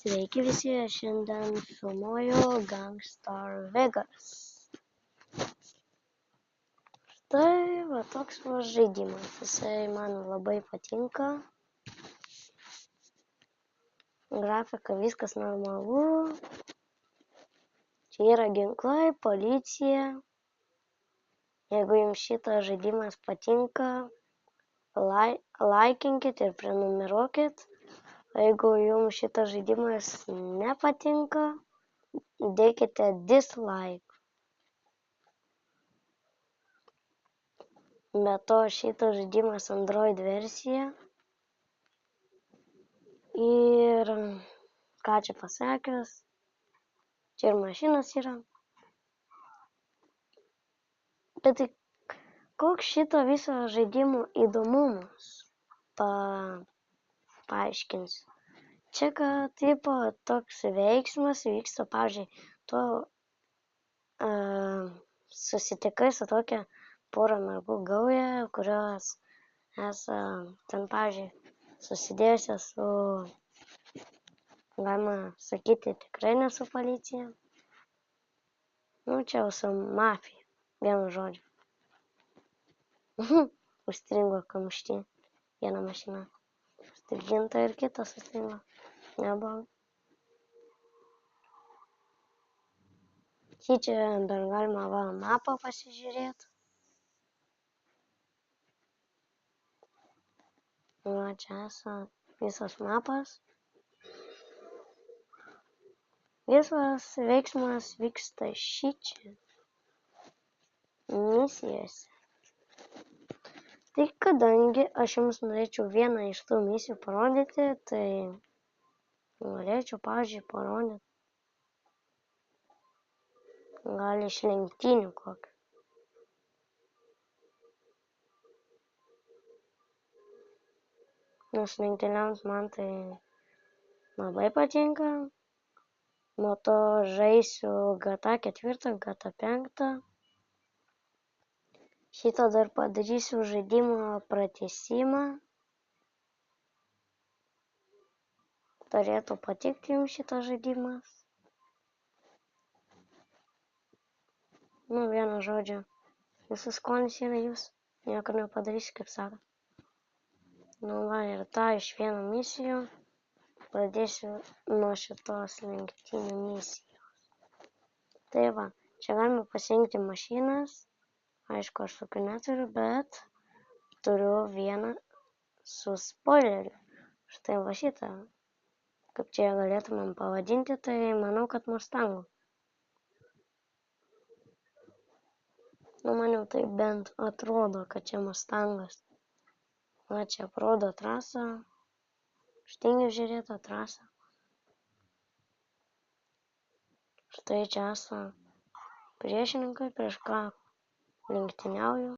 Sveiki visi, šiandien filmuoju Gangstar Vegas. Štai va toks va žaidimas, jisai man labai patinka. Grafika, viskas normalu. Čia yra ginklai, policija. Jeigu jums šitas žaidimas patinka, laikinkit ir prenumeruokit. Jeigu jums šitas žaidimas nepatinka, dėkite dislike. Be to šitas žaidimas Android versija. Ir ką čia pasakius, čia ir mašinos yra. Bet tai koks šito viso žaidimo įdomumas? Paaiškinsiu. Čia, kad tipo toks veiksmas vyksta, pavyzdžiui, tu susitikai su tokia pora mergų gauja, kurios ten, pavyzdžiui, susidėjusios su, galima sakyti, tikrai ne su policija. Nu, čia jau su mafija, vienu žodžiu. Užstringo kamšty viena mašina. Stirginta ir kita sustringo. Neblogai. Čia dar galima va mapą pasižiūrėti. Va čia visas mapas. Visas veiksmas vyksta šičia. Misijose. Tai kadangi aš jums norėčiau vieną iš tų misijų parodyti, tai norėčiau, pavyzdžiui, parodyti. Gal iš lenktynių kokią. Nes lenktyniams man tai labai patinka. Nuo to žaisiu GTA 4, GTA 5. Šitą dar padarysiu žaidimo pratęsimą. Turėtų patikti jums šitas žaidimas. Nu, vienu žodžiu, jūsų skonis yra jūs. Nieko nepadarysiu, kaip sako. Nu, va, ir tą iš vieno misijų. Pradėsiu nuo šitos lenktynių misijos. Tai va, čia galima pasirinkti mašinas. Aišku, aš tokių neturiu, bet turiu vieną su spoileriu. Štai va šitą. Kaip čia galėtumėm pavadinti, tai manau, kad Mustangu. Nu, man jau tai bent atrodo, kad čia Mustangas. Va, čia aprodo trasą. Štingiu žiūrėtą trasą. Štai čia esą priešininkai, prieš ką lenktyniauju.